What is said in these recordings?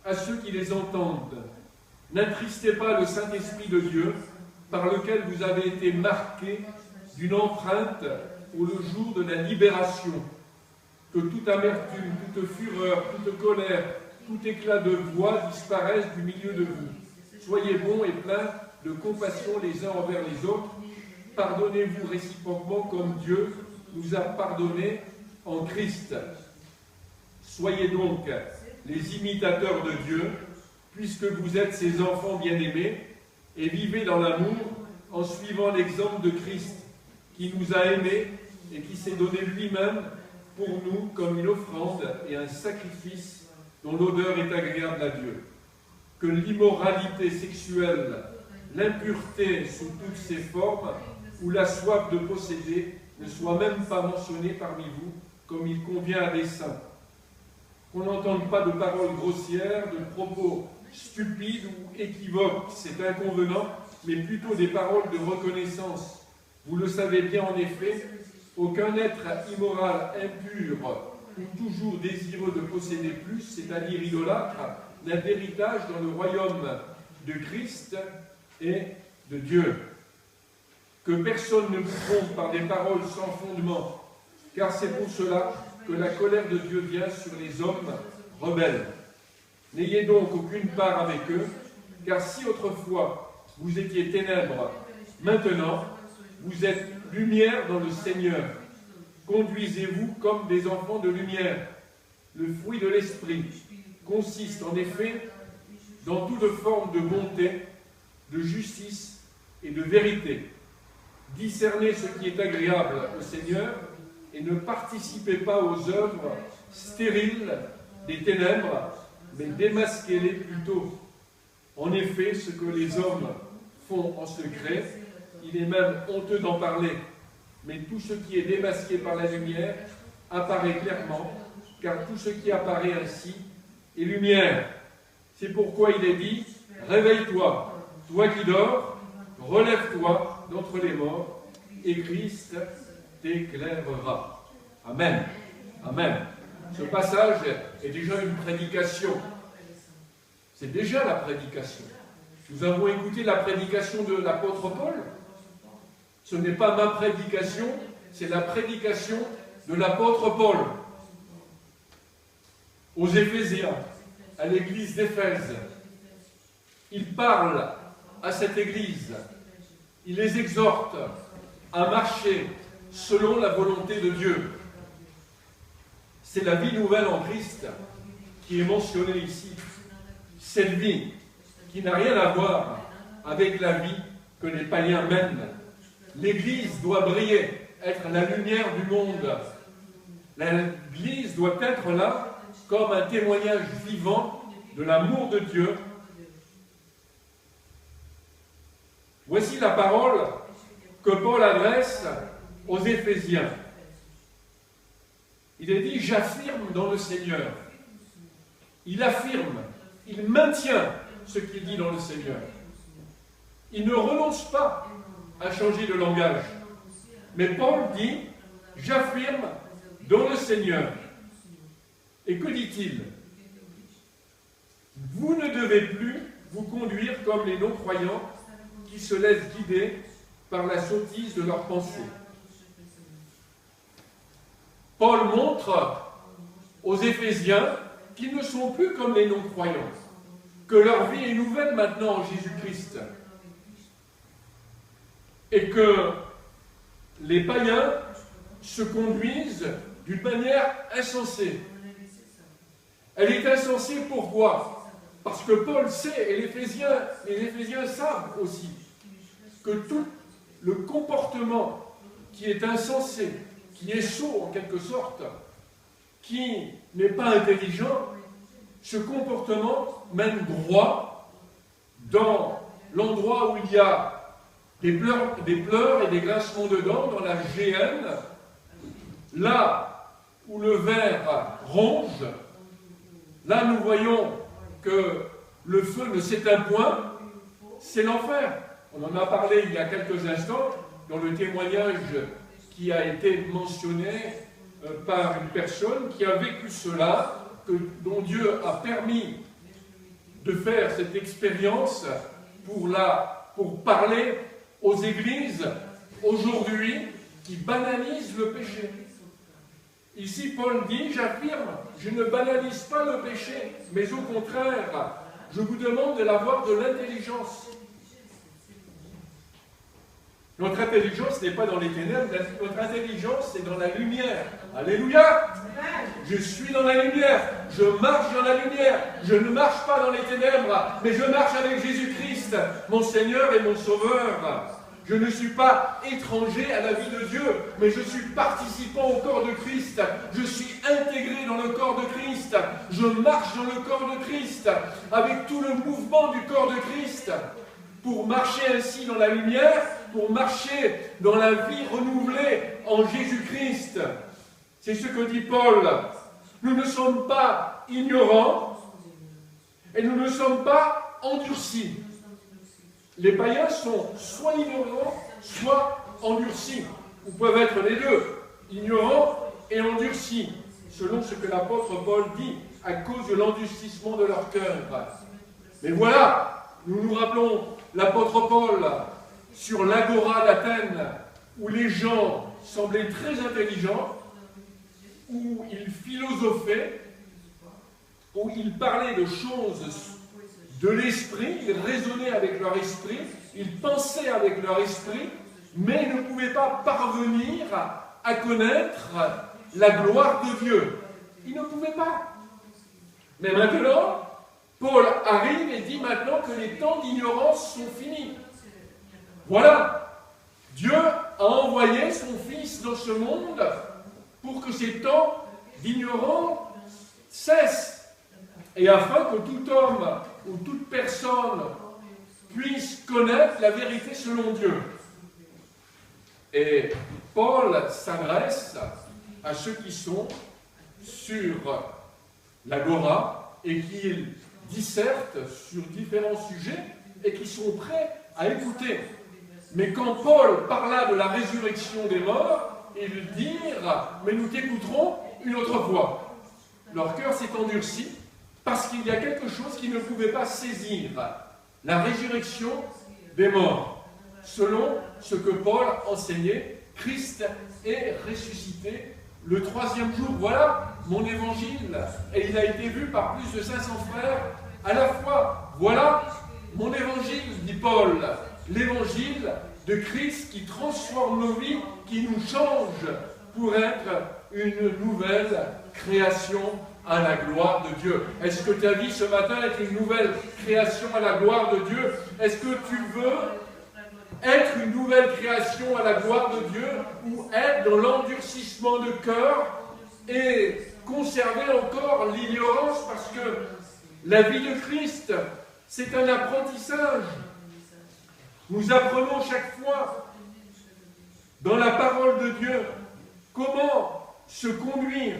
à ceux qui les entendent. N'attristez pas le Saint-Esprit de Dieu, par lequel vous avez été marqués d'une empreinte pour le jour de la libération. Que toute amertume, toute fureur, toute colère, tout éclat de voix disparaissent du milieu de vous. Soyez bons et pleins de compassion les uns envers les autres. Pardonnez-vous réciproquement comme Dieu nous a pardonné en Christ. Soyez donc les imitateurs de Dieu, puisque vous êtes ses enfants bien-aimés, et vivez dans l'amour en suivant l'exemple de Christ, qui nous a aimés et qui s'est donné lui-même pour nous comme une offrande et un sacrifice dont l'odeur est agréable à Dieu. Que l'immoralité sexuelle, l'impureté sous toutes ses formes, ou la soif de posséder ne soit même pas mentionnée parmi vous, comme il convient à des saints. Qu'on n'entende pas de paroles grossières, de propos stupides ou équivoques, c'est inconvenant, mais plutôt des paroles de reconnaissance. Vous le savez bien en effet, aucun être immoral, impur ou toujours désireux de posséder plus, c'est-à-dire idolâtre, n'a d'héritage dans le royaume de Christ et de Dieu. Que personne ne vous trompe par des paroles sans fondement, car c'est pour cela que la colère de Dieu vient sur les hommes rebelles. N'ayez donc aucune part avec eux, car si autrefois vous étiez ténèbres, maintenant vous êtes lumière dans le Seigneur. Conduisez-vous comme des enfants de lumière. Le fruit de l'esprit consiste en effet dans toute forme de bonté, de justice et de vérité. Discernez ce qui est agréable au Seigneur et ne participez pas aux œuvres stériles des ténèbres, mais démasquez-les plutôt. En effet, ce que les hommes font en secret, il est même honteux d'en parler. Mais tout ce qui est démasqué par la lumière apparaît clairement, car tout ce qui apparaît ainsi est lumière. C'est pourquoi il est dit « Réveille-toi, toi qui dors, relève-toi d'entre les morts, et Christ t'éclairera. » Amen. Amen. Ce passage est déjà une prédication. C'est déjà la prédication. Nous avons écouté la prédication de l'apôtre Paul. Ce n'est pas ma prédication, c'est la prédication de l'apôtre Paul aux Éphésiens, à l'église d'Éphèse. Il parle à cette église, il les exhorte à marcher selon la volonté de Dieu. C'est la vie nouvelle en Christ qui est mentionnée ici. Cette vie qui n'a rien à voir avec la vie que les païens mènent. L'Église doit briller, être la lumière du monde. L'Église doit être là comme un témoignage vivant de l'amour de Dieu. Voici la parole que Paul adresse aux Éphésiens. Il est dit « J'affirme dans le Seigneur ». Il affirme, il maintient ce qu'il dit dans le Seigneur. Il ne renonce pas à changer de langage. Mais Paul dit « J'affirme dans le Seigneur ». Et que dit-il? Vous ne devez plus vous conduire comme les non-croyants qui se laissent guider par la sottise de leurs pensées. Paul montre aux Éphésiens qu'ils ne sont plus comme les non-croyants, que leur vie est nouvelle maintenant en Jésus-Christ, et que les païens se conduisent d'une manière insensée. Elle est insensée pourquoi? Parce que Paul sait, et les Éphésiens savent aussi, que tout le comportement qui est insensé, qui est sot en quelque sorte, qui n'est pas intelligent, ce comportement mène droit dans l'endroit où il y a des pleurs et des grincements de dents, dans la géhenne, là où le ver ronge. Là nous voyons que le feu ne s'éteint point, c'est l'enfer. On en a parlé il y a quelques instants dans le témoignage qui a été mentionné par une personne qui a vécu cela, dont Dieu a permis de faire cette expérience pour parler aux églises aujourd'hui qui banalisent le péché. Ici, Paul dit, j'affirme, je ne banalise pas le péché, mais au contraire, je vous demande de l'avoir de l'intelligence. Notre intelligence n'est pas dans les ténèbres, notre intelligence c'est dans la lumière. Alléluia! Je suis dans la lumière, je marche dans la lumière, je ne marche pas dans les ténèbres, mais je marche avec Jésus-Christ, mon Seigneur et mon Sauveur. Je ne suis pas étranger à la vie de Dieu, mais je suis participant au corps de Christ. Je suis intégré dans le corps de Christ. Je marche dans le corps de Christ, avec tout le mouvement du corps de Christ, pour marcher ainsi dans la lumière, pour marcher dans la vie renouvelée en Jésus-Christ. C'est ce que dit Paul. Nous ne sommes pas ignorants et nous ne sommes pas endurcis. Les païens sont soit ignorants, soit endurcis. Ou peuvent être les deux, ignorants et endurcis, selon ce que l'apôtre Paul dit, à cause de l'endurcissement de leur cœur. Mais voilà, nous nous rappelons l'apôtre Paul sur l'agora d'Athènes, où les gens semblaient très intelligents, où ils philosophaient, où ils parlaient de choses de l'esprit, ils raisonnaient avec leur esprit, ils pensaient avec leur esprit, mais ils ne pouvaient pas parvenir à connaître la gloire de Dieu. Ils ne pouvaient pas. Mais maintenant, Paul arrive et dit maintenant que les temps d'ignorance sont finis. Voilà, Dieu a envoyé son Fils dans ce monde pour que ces temps d'ignorance cessent, et afin que tout homme ou toute personne puisse connaître la vérité selon Dieu. Et Paul s'adresse à ceux qui sont sur l'agora et qui dissertent sur différents sujets et qui sont prêts à écouter. Mais quand Paul parla de la résurrection des morts, ils dirent « Mais nous t'écouterons une autre fois ». Leur cœur s'est endurci parce qu'il y a quelque chose qu'ils ne pouvaient pas saisir, la résurrection des morts. Selon ce que Paul enseignait, Christ est ressuscité le troisième jour. Voilà mon évangile, et il a été vu par plus de 500 frères à la fois. Voilà mon évangile, dit Paul, l'évangile de Christ qui transforme nos vies, qui nous change pour être une nouvelle création à la gloire de Dieu. Est-ce que ta vie ce matin est une nouvelle création à la gloire de Dieu? Est-ce que tu veux être une nouvelle création à la gloire de Dieu, ou être dans l'endurcissement de cœur et conserver encore l'ignorance, parce que la vie de Christ, c'est un apprentissage. Nous apprenons chaque fois dans la parole de Dieu comment se conduire.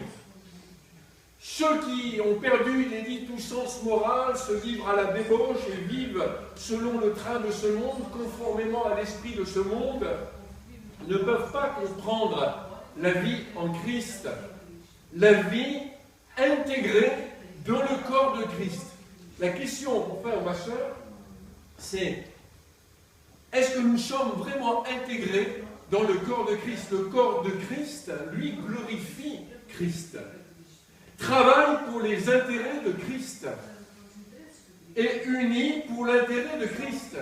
Ceux qui ont perdu, il est dit, tout sens moral, se livrent à la débauche et vivent selon le train de ce monde, conformément à l'esprit de ce monde, ne peuvent pas comprendre la vie en Christ, la vie intégrée dans le corps de Christ. La question, mon frère ou ma soeur, c'est: est-ce que nous sommes vraiment intégrés dans le corps de Christ? Le corps de Christ, lui, glorifie Christ, travaille pour les intérêts de Christ, et uni pour l'intérêt de Christ,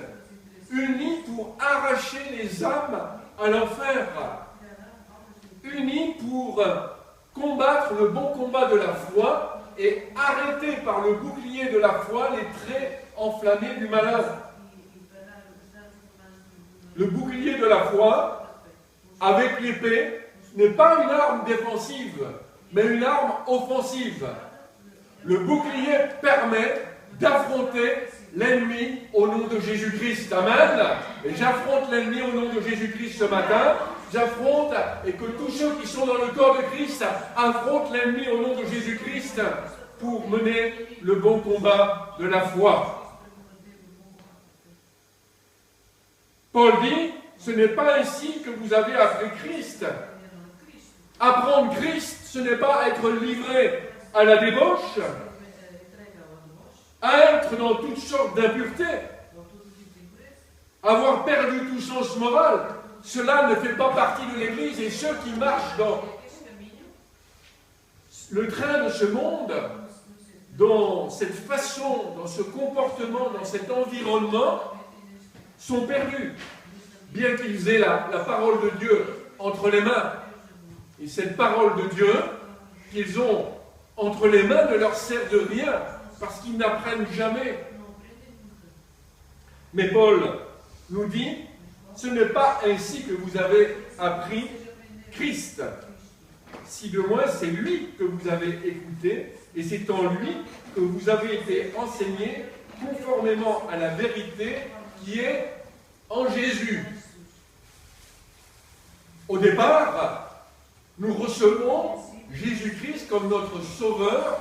uni pour arracher les âmes à l'enfer, uni pour combattre le bon combat de la foi et arrêter par le bouclier de la foi les traits enflammés du malin. Le bouclier de la foi, avec l'épée, n'est pas une arme défensive, mais une arme offensive. Le bouclier permet d'affronter l'ennemi au nom de Jésus-Christ. Amen. Et j'affronte l'ennemi au nom de Jésus-Christ ce matin. J'affronte, et que tous ceux qui sont dans le corps de Christ affrontent l'ennemi au nom de Jésus-Christ pour mener le bon combat de la foi. Paul dit, ce n'est pas ainsi que vous avez appris Christ. Apprendre Christ, ce n'est pas être livré à la débauche, à être être dans toutes sortes d'impuretés, avoir perdu tout sens moral, cela ne fait pas partie de l'Église. Et ceux qui marchent dans le train de ce monde, dans cette façon, dans ce comportement, dans cet environnement, sont perdus, bien qu'ils aient la parole de Dieu entre les mains. Et cette parole de Dieu qu'ils ont entre les mains ne leur sert de rien, parce qu'ils n'apprennent jamais. Mais Paul nous dit, ce n'est pas ainsi que vous avez appris Christ. Si de moins c'est lui que vous avez écouté, et c'est en lui que vous avez été enseigné conformément à la vérité qui est en Jésus. Au départ, nous recevons Jésus-Christ comme notre sauveur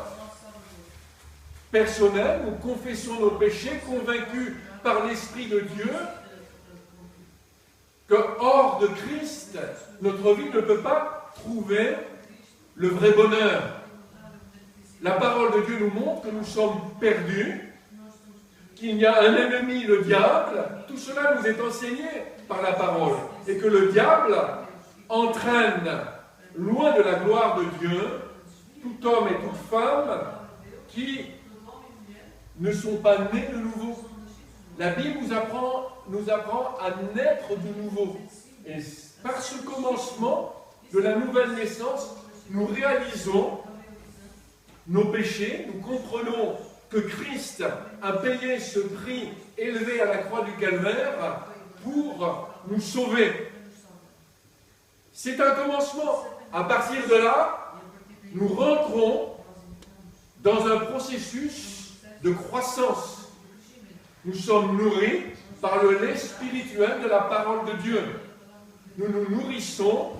personnel, nous confessons nos péchés, convaincus par l'Esprit de Dieu, que hors de Christ, notre vie ne peut pas trouver le vrai bonheur. La parole de Dieu nous montre que nous sommes perdus, qu'il y a un ennemi, le diable. Tout cela nous est enseigné par la parole. Et que le diable entraîne, loin de la gloire de Dieu, tout homme et toute femme qui ne sont pas nés de nouveau. La Bible nous apprend à naître de nouveau. Et par ce commencement de la nouvelle naissance, nous réalisons nos péchés, nous comprenons que Christ a payé ce prix élevé à la croix du Calvaire pour nous sauver. C'est un commencement. À partir de là, nous rentrons dans un processus de croissance. Nous sommes nourris par le lait spirituel de la parole de Dieu. Nous nous nourrissons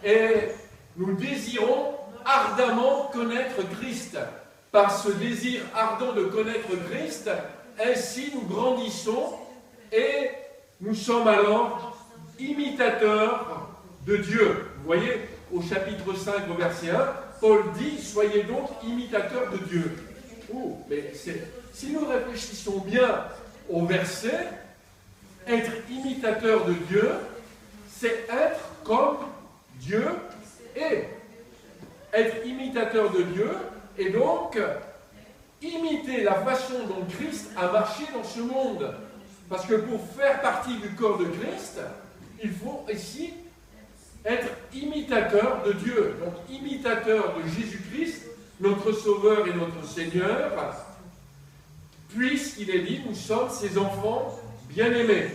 et nous désirons ardemment connaître Christ. Par ce désir ardent de connaître Christ, ainsi nous grandissons et nous sommes alors imitateurs de Dieu. Vous voyez, au chapitre 5, au verset 1, Paul dit « Soyez donc imitateurs de Dieu ». Oh, mais si nous réfléchissons bien au verset, être imitateur de Dieu, c'est être comme Dieu est. Être imitateur de Dieu et donc imiter la façon dont Christ a marché dans ce monde. Parce que pour faire partie du corps de Christ, il faut ici être imitateur de Dieu. Donc imitateur de Jésus-Christ, notre Sauveur et notre Seigneur, puisqu'il est dit, nous sommes ses enfants bien-aimés.